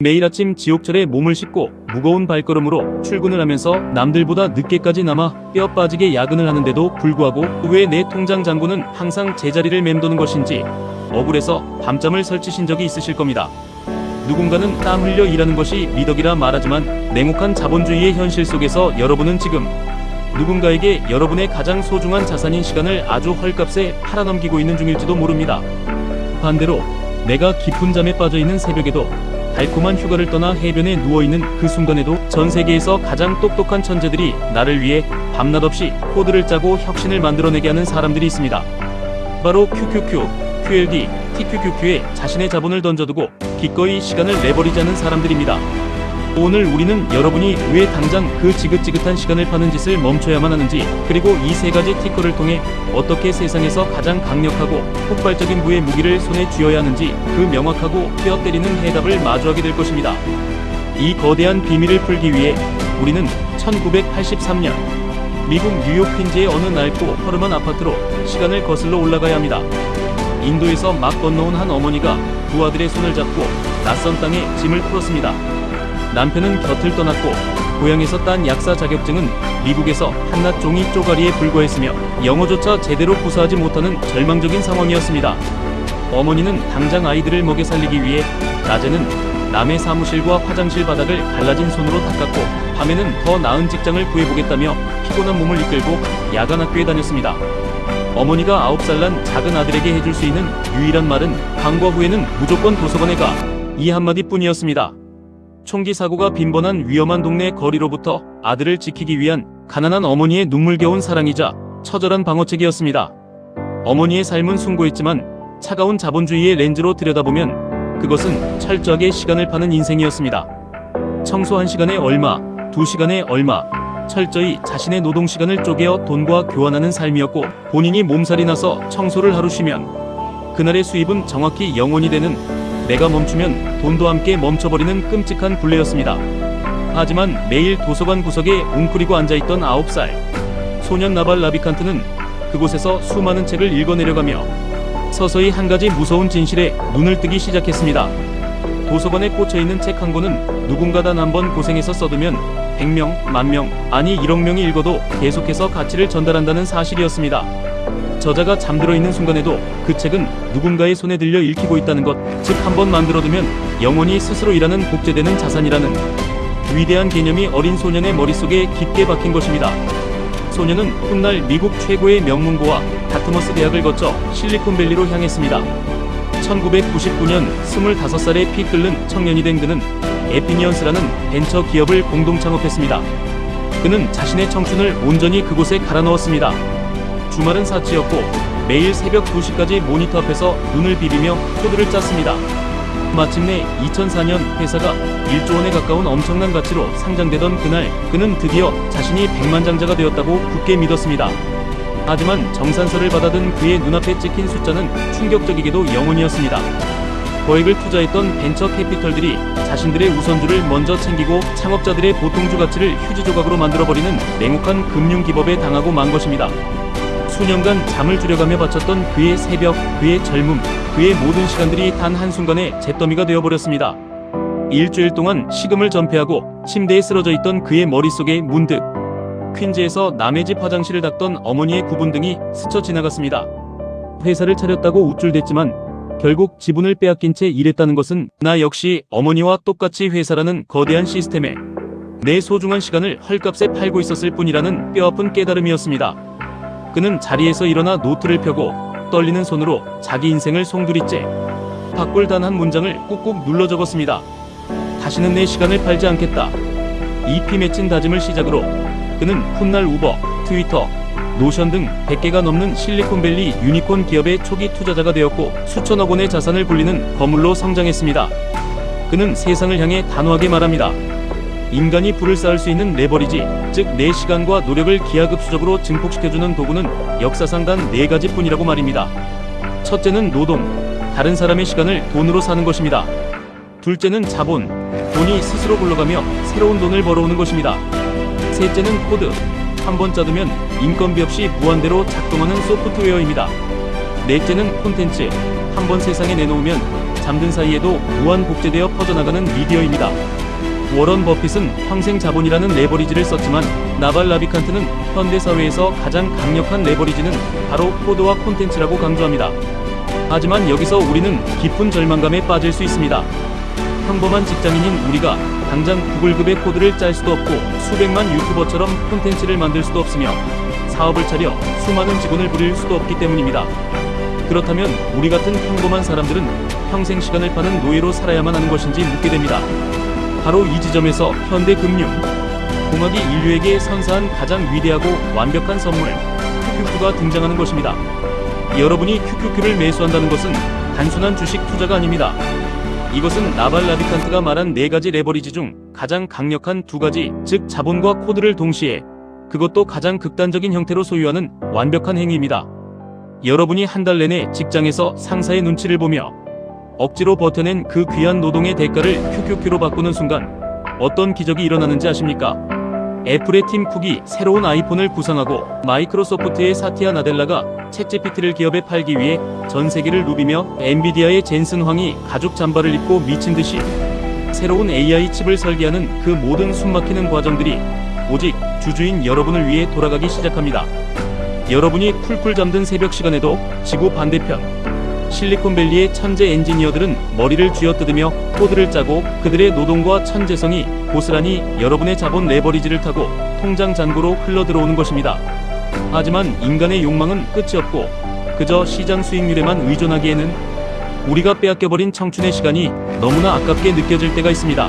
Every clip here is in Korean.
매일 아침 지옥철에 몸을 싣고 무거운 발걸음으로 출근을 하면서 남들보다 늦게까지 남아 뼈 빠지게 야근을 하는데도 불구하고 왜 내 통장 잔고는 항상 제자리를 맴도는 것인지 억울해서 밤잠을 설치신 적이 있으실 겁니다. 누군가는 땀 흘려 일하는 것이 미덕이라 말하지만 냉혹한 자본주의의 현실 속에서 여러분은 지금 누군가에게 여러분의 가장 소중한 자산인 시간을 아주 헐값에 팔아넘기고 있는 중일지도 모릅니다. 반대로 내가 깊은 잠에 빠져있는 새벽에도 달콤한 휴가를 떠나 해변에 누워있는 그 순간에도 전 세계에서 가장 똑똑한 천재들이 나를 위해 밤낮 없이 코드를 짜고 혁신을 만들어내게 하는 사람들이 있습니다. 바로 QQQ, QLD, TQQQ에 자신의 자본을 던져두고 기꺼이 시간을 내버리지 않는 사람들입니다. 오늘 우리는 여러분이 왜 당장 그 지긋지긋한 시간을 파는 짓을 멈춰야만 하는지, 그리고 이 세 가지 티커를 통해 어떻게 세상에서 가장 강력하고 폭발적인 부의 무기를 손에 쥐어야 하는지 그 명확하고 뼈 때리는 해답을 마주하게 될 것입니다. 이 거대한 비밀을 풀기 위해 우리는 1983년 미국 뉴욕 퀸즈의 어느 낡고 허름한 아파트로 시간을 거슬러 올라가야 합니다. 인도에서 막 건너온 한 어머니가 두 아들의 손을 잡고 낯선 땅에 짐을 풀었습니다. 남편은 곁을 떠났고 고향에서 딴 약사 자격증은 미국에서 한낱 종이 쪼가리에 불과했으며 영어조차 제대로 구사하지 못하는 절망적인 상황이었습니다. 어머니는 당장 아이들을 먹여 살리기 위해 낮에는 남의 사무실과 화장실 바닥을 갈라진 손으로 닦았고 밤에는 더 나은 직장을 구해보겠다며 피곤한 몸을 이끌고 야간 학교에 다녔습니다. 어머니가 9살 난 작은 아들에게 해줄 수 있는 유일한 말은 방과 후에는 무조건 도서관에 가, 이 한마디뿐이었습니다. 총기 사고가 빈번한 위험한 동네 거리로부터 아들을 지키기 위한 가난한 어머니의 눈물겨운 사랑이자 처절한 방어책이었습니다. 어머니의 삶은 숭고했지만 차가운 자본주의의 렌즈로 들여다보면 그것은 철저하게 시간을 파는 인생이었습니다. 청소 1시간에 얼마, 2시간에 얼마, 철저히 자신의 노동시간을 쪼개어 돈과 교환하는 삶이었고, 본인이 몸살이 나서 청소를 하루 쉬면 그날의 수입은 정확히 0원이 되는, 내가 멈추면 돈도 함께 멈춰버리는 끔찍한 굴레였습니다. 하지만 매일 도서관 구석에 웅크리고 앉아있던 9살 소년 나발 라비칸트는 그곳에서 수많은 책을 읽어내려가며 서서히 한 가지 무서운 진실에 눈을 뜨기 시작했습니다. 도서관에 꽂혀있는 책 한 권은 누군가 단 한 번 고생해서 써두면 100명, 10,000명, 아니 1억 명이 읽어도 계속해서 가치를 전달한다는 사실이었습니다. 저자가 잠들어 있는 순간에도 그 책은 누군가의 손에 들려 읽히고 있다는 것, 즉 한 번 만들어두면 영원히 스스로 일하는 복제되는 자산이라는 위대한 개념이 어린 소년의 머릿속에 깊게 박힌 것입니다. 소년은 훗날 미국 최고의 명문고와 다트머스 대학을 거쳐 실리콘밸리로 향했습니다. 1999년 25살의 피 끓는 청년이 된 그는 에피니언스라는 벤처 기업을 공동 창업했습니다. 그는 자신의 청춘을 온전히 그곳에 갈아 넣었습니다. 주말은 사치였고 매일 새벽 2시까지 모니터 앞에서 눈을 비비며 코드를 짰습니다. 마침내 2004년 회사가 1조 원에 가까운 엄청난 가치로 상장되던 그날, 그는 드디어 자신이 백만장자가 되었다고 굳게 믿었습니다. 하지만 정산서를 받아든 그의 눈앞에 찍힌 숫자는 충격적이게도 0원이었습니다. 거액을 투자했던 벤처 캐피털들이 자신들의 우선주를 먼저 챙기고 창업자들의 보통주 가치를 휴지 조각으로 만들어버리는 냉혹한 금융기법에 당하고 만 것입니다. 수년간 잠을 줄여가며 바쳤던 그의 새벽, 그의 젊음, 그의 모든 시간들이 단 한순간에 잿더미가 되어버렸습니다. 일주일 동안 식음을 전폐하고 침대에 쓰러져 있던 그의 머릿속에 문득 퀸즈에서 남의 집 화장실을 닦던 어머니의 구분등이 스쳐 지나갔습니다. 회사를 차렸다고 우쭐댔지만 결국 지분을 빼앗긴 채 일했다는 것은 나 역시 어머니와 똑같이 회사라는 거대한 시스템에 내 소중한 시간을 헐값에 팔고 있었을 뿐이라는 뼈아픈 깨달음이었습니다. 그는 자리에서 일어나 노트를 펴고 떨리는 손으로 자기 인생을 송두리째 바꿀 단 한 문장을 꾹꾹 눌러 적었습니다. 다시는 내 시간을 팔지 않겠다. 이 피 맺힌 다짐을 시작으로 그는 훗날 우버, 트위터, 노션 등 100개가 넘는 실리콘밸리 유니콘 기업의 초기 투자자가 되었고 수천억 원의 자산을 굴리는 거물로 성장했습니다. 그는 세상을 향해 단호하게 말합니다. 인간이 부를 쌓을 수 있는 레버리지, 즉 내 시간과 노력을 기하급수적으로 증폭시켜주는 도구는 역사상 단 4가지뿐이라고 말입니다. 첫째는 노동, 다른 사람의 시간을 돈으로 사는 것입니다. 둘째는 자본, 돈이 스스로 굴러가며 새로운 돈을 벌어오는 것입니다. 셋째는 코드, 한 번 짜두면 인건비 없이 무한대로 작동하는 소프트웨어입니다. 넷째는 콘텐츠, 한 번 세상에 내놓으면 잠든 사이에도 무한 복제되어 퍼져나가는 미디어입니다. 워런 버핏은 평생 자본이라는 레버리지를 썼지만 나발 라비칸트는 현대사회에서 가장 강력한 레버리지는 바로 코드와 콘텐츠라고 강조합니다. 하지만 여기서 우리는 깊은 절망감에 빠질 수 있습니다. 평범한 직장인인 우리가 당장 구글급의 코드를 짤 수도 없고 수백만 유튜버처럼 콘텐츠를 만들 수도 없으며 사업을 차려 수많은 직원을 부릴 수도 없기 때문입니다. 그렇다면 우리 같은 평범한 사람들은 평생 시간을 파는 노예로 살아야만 하는 것인지 묻게 됩니다. 바로 이 지점에서 현대 금융 공학이 인류에게 선사한 가장 위대하고 완벽한 선물 QQQ가 등장하는 것입니다. 여러분이 QQQ를 매수한다는 것은 단순한 주식 투자가 아닙니다. 이것은 나발 라비칸트가 말한 4가지 레버리지 중 가장 강력한 2가지, 즉 자본과 코드를 동시에 그것도 가장 극단적인 형태로 소유하는 완벽한 행위입니다. 여러분이 한 달 내내 직장에서 상사의 눈치를 보며 억지로 버텨낸 그 귀한 노동의 대가를 QQQ로 바꾸는 순간 어떤 기적이 일어나는지 아십니까? 애플의 팀 쿡이 새로운 아이폰을 구상하고 마이크로소프트의 사티아 나델라가 챗GPT를 기업에 팔기 위해 전 세계를 누비며 엔비디아의 젠슨 황이 가죽 잠바를 입고 미친 듯이 새로운 AI 칩을 설계하는 그 모든 숨막히는 과정들이 오직 주주인 여러분을 위해 돌아가기 시작합니다. 여러분이 쿨쿨 잠든 새벽 시간에도 지구 반대편 실리콘밸리의 천재 엔지니어들은 머리를 쥐어뜯으며 코드를 짜고 그들의 노동과 천재성이 고스란히 여러분의 자본 레버리지를 타고 통장 잔고로 흘러들어오는 것입니다. 하지만 인간의 욕망은 끝이 없고 그저 시장 수익률에만 의존하기에는 우리가 빼앗겨버린 청춘의 시간이 너무나 아깝게 느껴질 때가 있습니다.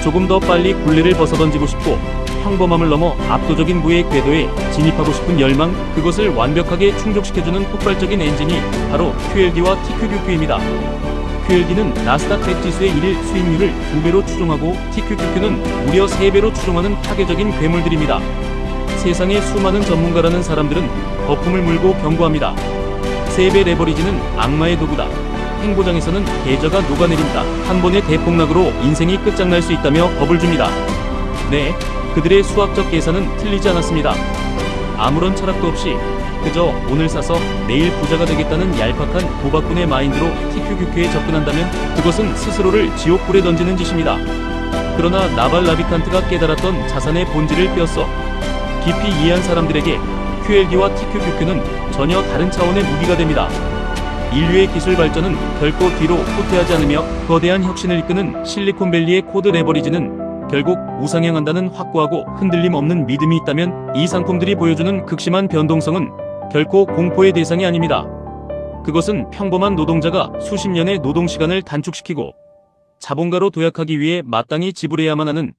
조금 더 빨리 굴레를 벗어던지고 싶고 평범함을 넘어 압도적인 부의 궤도에 진입하고 싶은 열망, 그것을 완벽하게 충족시켜주는 폭발적인 엔진이 바로 QLD와 TQQQ입니다. QLD는 나스닥 100 지수의 1일 수익률을 2배로 추종하고 TQQQ는 무려 3배로 추종하는 파괴적인 괴물들입니다. 세상의 수많은 전문가라는 사람들은 거품을 물고 경고합니다. 3배 레버리지는 악마의 도구다. 행보장에서는 계좌가 녹아내린다. 한 번의 대폭락으로 인생이 끝장날 수 있다며 겁을 줍니다. 네, 그들의 수학적 계산은 틀리지 않았습니다. 아무런 철학도 없이 그저 오늘 사서 내일 부자가 되겠다는 얄팍한 도박꾼의 마인드로 TQQQ에 접근한다면 그것은 스스로를 지옥불에 던지는 짓입니다. 그러나 나발 라비칸트가 깨달았던 자산의 본질을 빼앗어 깊이 이해한 사람들에게 QLD와 TQQQ는 전혀 다른 차원의 무기가 됩니다. 인류의 기술 발전은 결코 뒤로 후퇴하지 않으며 거대한 혁신을 이끄는 실리콘밸리의 코드 레버리지는 결국 우상향한다는 확고하고 흔들림 없는 믿음이 있다면 이 상품들이 보여주는 극심한 변동성은 결코 공포의 대상이 아닙니다. 그것은 평범한 노동자가 수십 년의 노동시간을 단축시키고 자본가로 도약하기 위해 마땅히 지불해야만 하는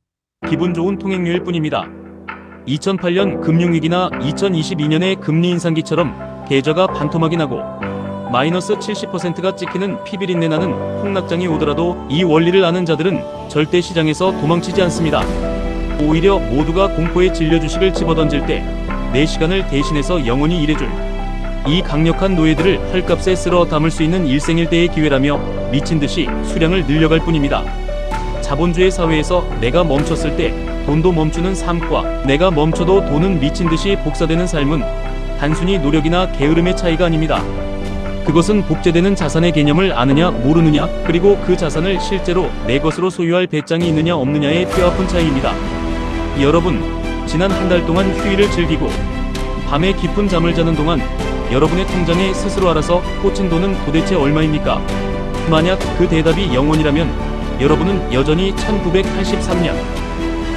기분 좋은 통행료일 뿐입니다. 2008년 금융위기나 2022년의 금리 인상기처럼 계좌가 반토막이 나고 마이너스 70%가 찍히는 피비린내 나는 폭락장이 오더라도 이 원리를 아는 자들은 절대 시장에서 도망치지 않습니다. 오히려 모두가 공포의 진료 주식을 집어던질 때 내 시간을 대신해서 영원히 일해줄 이 강력한 노예들을 헐값에 쓸어 담을 수 있는 일생일대의 기회라며 미친듯이 수량을 늘려갈 뿐입니다. 자본주의 사회에서 내가 멈췄을 때 돈도 멈추는 삶과 내가 멈춰도 돈은 미친듯이 복사되는 삶은 단순히 노력이나 게으름의 차이가 아닙니다. 그것은 복제되는 자산의 개념을 아느냐 모르느냐, 그리고 그 자산을 실제로 내 것으로 소유할 배짱이 있느냐 없느냐의 뼈아픈 차이입니다. 여러분, 지난 한 달 동안 휴일을 즐기고 밤에 깊은 잠을 자는 동안 여러분의 통장에 스스로 알아서 꽂힌 돈은 도대체 얼마입니까? 만약 그 대답이 0원이라면 여러분은 여전히 1983년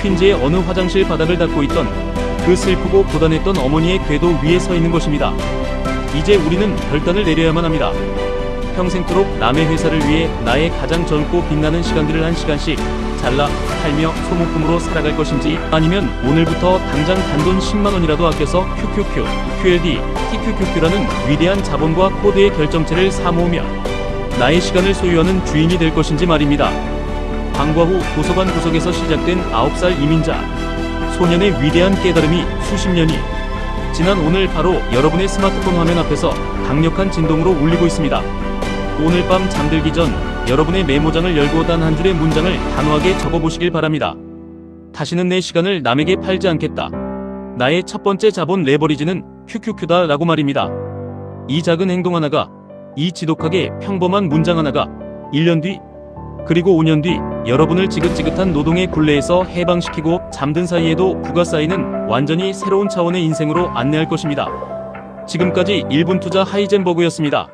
퀸즈의 어느 화장실 바닥을 닦고 있던 그 슬프고 고단했던 어머니의 궤도 위에 서 있는 것입니다. 이제 우리는 결단을 내려야만 합니다. 평생토록 남의 회사를 위해 나의 가장 젊고 빛나는 시간들을 한 시간씩 잘라 팔며 소모품으로 살아갈 것인지, 아니면 오늘부터 당장 단돈 10만원이라도 아껴서 QQQ, QLD, TQQQ라는 위대한 자본과 코드의 결정체를 사모으며 나의 시간을 소유하는 주인이 될 것인지 말입니다. 방과 후 도서관 구석에서 시작된 9살 이민자 소년의 위대한 깨달음이 수십 년이 지난 오늘 바로 여러분의 스마트폰 화면 앞에서 강력한 진동으로 울리고 있습니다. 오늘 밤 잠들기 전 여러분의 메모장을 열고 단 한 줄의 문장을 단호하게 적어보시길 바랍니다. 다시는 내 시간을 남에게 팔지 않겠다. 나의 첫 번째 자본 레버리지는 QQQ다 라고 말입니다. 이 작은 행동 하나가, 이 지독하게 평범한 문장 하나가 1년 뒤, 그리고 5년 뒤 여러분을 지긋지긋한 노동의 굴레에서 해방시키고 잠든 사이에도 부가 쌓이는 완전히 새로운 차원의 인생으로 안내할 것입니다. 지금까지 1분 투자 하이젠버그였습니다.